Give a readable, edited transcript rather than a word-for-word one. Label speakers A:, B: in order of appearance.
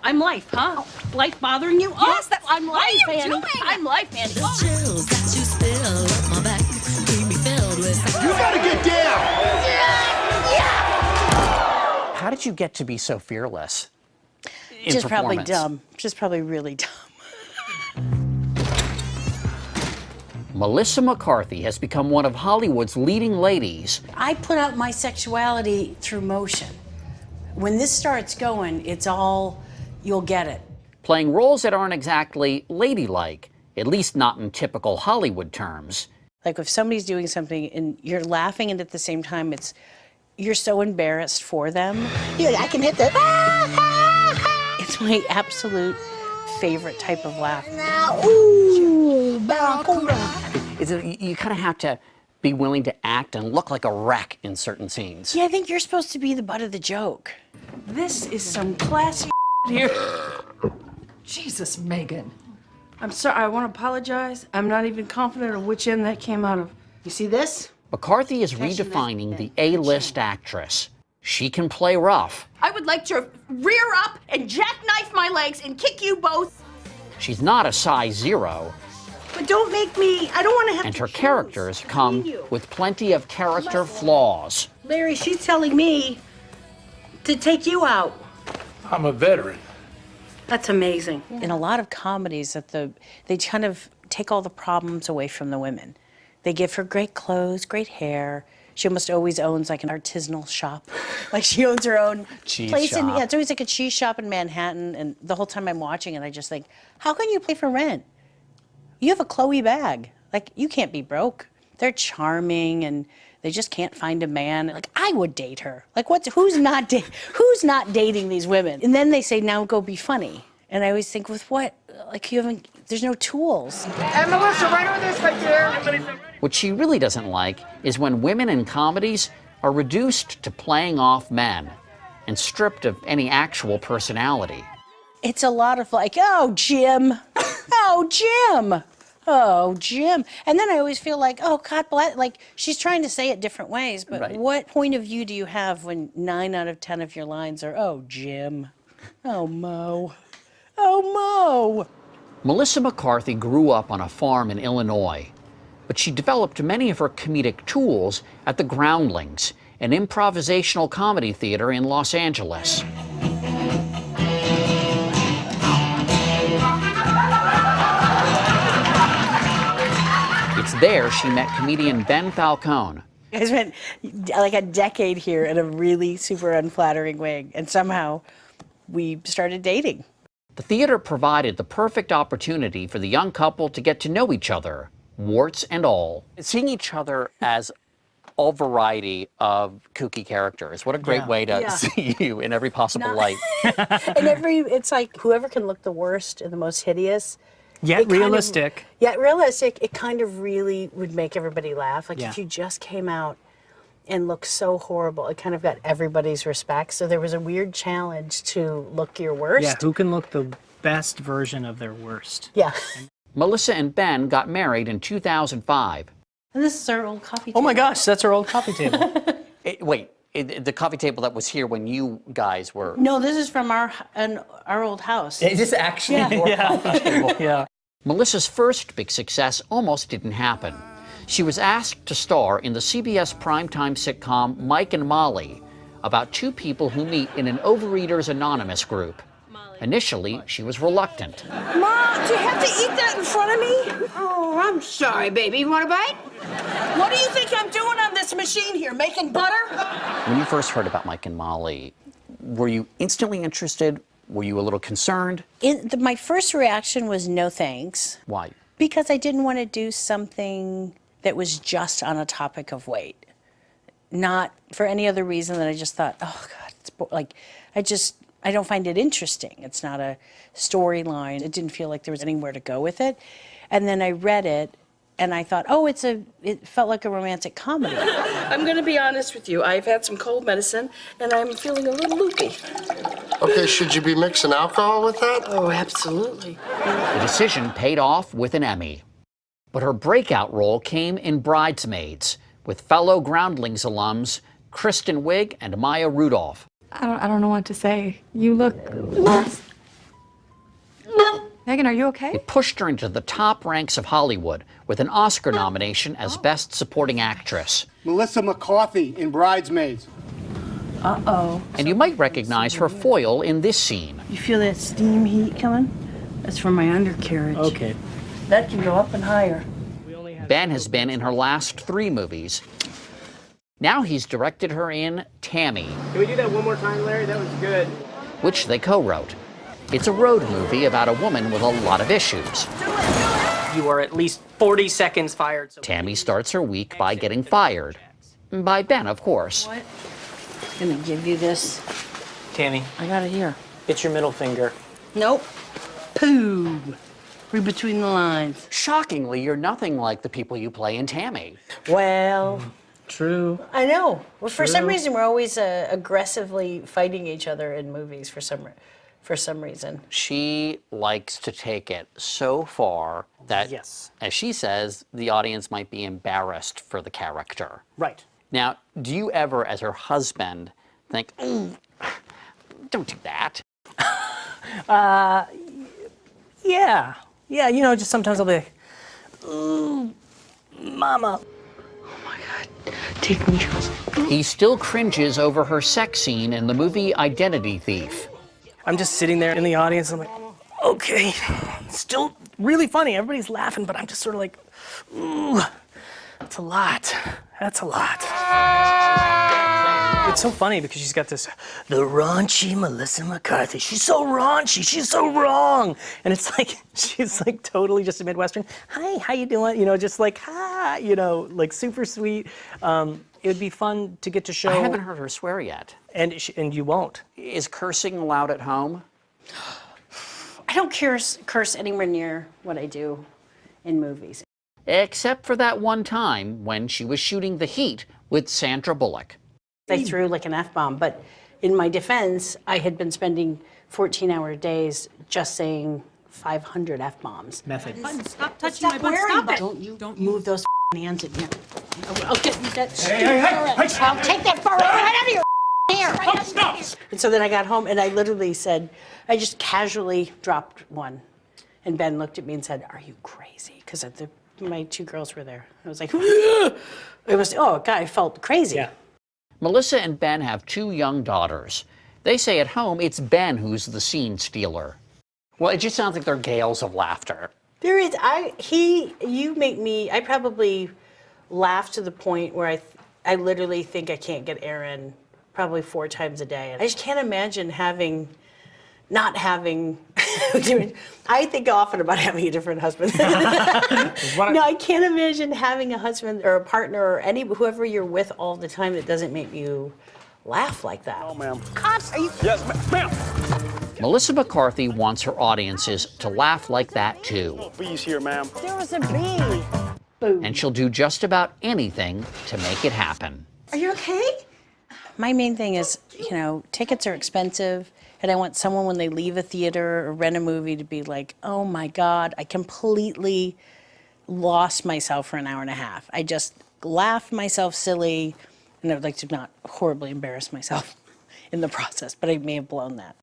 A: I'm life, huh? Life bothering you?
B: Yes,
A: oh, I'm life,
B: what are you
A: Annie.
B: doing?
A: I'm life, Annie.
C: The chills that you spill up my back keep me filled with.
D: You gotta get down!
E: How did you get to be so fearless in
F: Just probably
E: performance?
F: dumb. Just probably really dumb.
E: Melissa McCarthy has become one of Hollywood's leading ladies.
F: I put out my sexuality through motion. When this starts going, it's all, you'll get it.
E: Playing roles that aren't exactly ladylike, at least not in typical Hollywood terms.
F: Like if somebody's doing something and you're laughing and at the same time you're so embarrassed for them.
G: Dude, I can hit the
F: It's my absolute favorite type of laugh.
G: ooh, barracuda.
E: You kind of have to be willing to act and look like a wreck in certain scenes.
F: Yeah, I think you're supposed to be the butt of the joke. This is some classy here.
B: Jesus, Megan.
A: I'm sorry, I want to apologize. I'm not even confident of which end that came out of.
F: You see this?
E: McCarthy is redefining the A-list actress. She can play rough.
A: I would like to rear up and jackknife my legs and kick you both.
E: She's not a size 0,
A: But don't make me, I don't want to have
E: and
A: to
E: her
A: choose
E: characters come
A: between you.
E: with plenty of character flaws.
A: Larry, she's telling me to take you out.
D: I'm a veteran.
A: That's amazing.
F: In a lot of comedies, they kind of take all the problems away from the women. They give her great clothes, great hair. She almost always owns like an artisanal shop. Like she owns her own
E: Cheese
F: place.
E: shop.
F: Yeah, it's always like a cheese shop in Manhattan. And the whole time I'm watching it, I just think, how can you pay for rent? You have a Chloe bag. Like you can't be broke. They're charming and they just can't find a man. Like I would date her. Like who's not dating these women? And then they say, now go be funny. And I always think, with what? Like there's no tools.
B: And Melissa, right over this right there.
E: What she really doesn't like is when women in comedies are reduced to playing off men and stripped of any actual personality.
F: It's a lot of like, oh, Jim. Oh, Jim. Oh, Jim. And then I always feel like, oh, God bless. Like, she's trying to say it different ways, but
E: Right.
F: What point of view do you have when 9 out of 10 of your lines are, oh, Jim. Oh, Mo. Oh, Mo.
E: Melissa McCarthy grew up on a farm in Illinois, but she developed many of her comedic tools at the Groundlings, an improvisational comedy theater in Los Angeles. It's there she met comedian Ben Falcone.
F: I spent like a decade here in a really super unflattering way, and somehow we started dating.
E: The theater provided the perfect opportunity for the young couple to get to know each other, warts and all. Seeing each other as all variety of kooky characters, what a great way to see you in every possible light.
F: And it's like whoever can look the worst and the most hideous.
H: Yet realistic.
F: Yet realistic, it kind of really would make everybody laugh. Like if you just came out and looked so horrible, it kind of got everybody's respect. So there was a weird challenge to look your worst.
H: Yeah, who can look the best version of their worst?
F: Yeah.
E: Melissa and Ben got married in 2005.
F: And this is our old coffee table.
H: Oh my gosh, that's our old coffee table.
E: The coffee table that was here when you guys were...
F: No, this is from our old house.
E: Is this actually your coffee table?
H: Yeah.
E: Melissa's first big success almost didn't happen. She was asked to star in the CBS primetime sitcom Mike and Molly, about two people who meet in an Overeaters Anonymous group. Initially, she was reluctant.
A: Mom, do you have to eat that in front of me? Oh, I'm sorry, baby. You want a bite? What do you think I'm doing on this machine here? Making butter?
E: When you first heard about Mike and Molly, were you instantly interested? Were you a little concerned?
F: My first reaction was no thanks.
E: Why?
F: Because I didn't want to do something that was just on a topic of weight. Not for any other reason than I just thought, oh God, it's like, I don't find it interesting. It's not a storyline. It didn't feel like there was anywhere to go with it. And then I read it and I thought, oh, it felt like a romantic comedy.
A: I'm going to be honest with you. I've had some cold medicine and I'm feeling a little loopy.
D: Okay, should you be mixing alcohol with that?
A: Oh, absolutely.
E: The decision paid off with an Emmy. But her breakout role came in Bridesmaids, with fellow Groundlings alums Kristen Wiig and Maya Rudolph.
I: I don't know what to say. You look lost.
A: Megan, are you okay?
E: It pushed her into the top ranks of Hollywood with an Oscar nomination as Best Supporting Actress.
I: Melissa McCarthy in Bridesmaids.
F: Uh-oh.
E: And you might recognize her foil in this scene.
F: You feel that steam heat coming? That's from my undercarriage.
H: Okay.
F: That can go up and higher.
E: Ben has been in her last 3 movies. Now he's directed her in Tammy.
H: Can we do that one more time, Larry? That was good.
E: Which they co-wrote. It's a road movie about a woman with a lot of issues.
H: You are at least 40 seconds fired. So
E: Tammy starts her week by getting fired. By Ben, of course.
F: What? I'm gonna give you this.
H: Tammy,
F: I got it here.
H: it's your middle finger.
F: Nope. Pooh. Read between the lines.
E: Shockingly, you're nothing like the people you play in Tammy.
F: Well,
H: True.
F: I know. Well, for some
H: True.
F: reason, we're always aggressively fighting each other in movies for some reason.
E: She likes to take it so far that,
H: Yes.
E: as she says, the audience might be embarrassed for the character.
H: Right.
E: Now, do you ever, as her husband, think, "Ooh, don't do that"?
H: Yeah. Yeah, you know, just sometimes I'll be like, ooh, mama.
F: Take me.
E: He still cringes over her sex scene in the movie Identity Thief.
H: I'm just sitting there in the audience. I'm like, okay, still really funny. Everybody's laughing, but I'm just sort of like, ooh, that's a lot. That's a lot. It's so funny because she's got this, the raunchy Melissa McCarthy. She's so raunchy. She's so wrong. And it's like, she's like totally just a Midwestern. Hi, how you doing? You know, just like, hi, you know, like super sweet. It would be fun to get to show.
E: I haven't heard her swear yet.
H: And you won't.
E: Is cursing allowed at home?
F: I don't curse anywhere near what I do in movies.
E: Except for that one time when she was shooting The Heat with Sandra Bullock.
F: I threw like an F-bomb, but in my defense, I had been spending 14-hour days just saying 500 F-bombs.
H: Method.
A: Stop touching my butt. Stop it.
F: Don't move those hands at me. I'll get that.
G: I'll take that far right out of your hair.
F: And so then I got home and I literally said, I just casually dropped one. And Ben looked at me and said, "Are you crazy?" Because my 2 girls were there. I was like, it was, oh, God, I felt crazy.
H: Yeah.
E: Melissa and Ben have 2 young daughters. They say at home it's Ben who's the scene stealer. Well, it just sounds like they're gales of laughter.
F: There is, you make me, I probably laugh to the point where I literally think I can't get air in probably 4 times a day. I just can't imagine not having, I think often about having a different husband. No, I can't imagine having a husband or a partner or whoever you're with all the time that doesn't make you laugh like that.
I: Oh, ma'am.
G: Cops, are you?
I: Yes, ma'am.
E: Melissa McCarthy wants her audiences to laugh like that too.
I: Bees here, ma'am.
G: There was a bee.
E: And she'll do just about anything to make it happen.
A: Are you okay?
F: My main thing is, you know, tickets are expensive, and I want someone when they leave a theater or rent a movie to be like, oh my God, I completely lost myself for an hour and a half. I just laughed myself silly, and I'd like to not horribly embarrass myself in the process, but I may have blown that.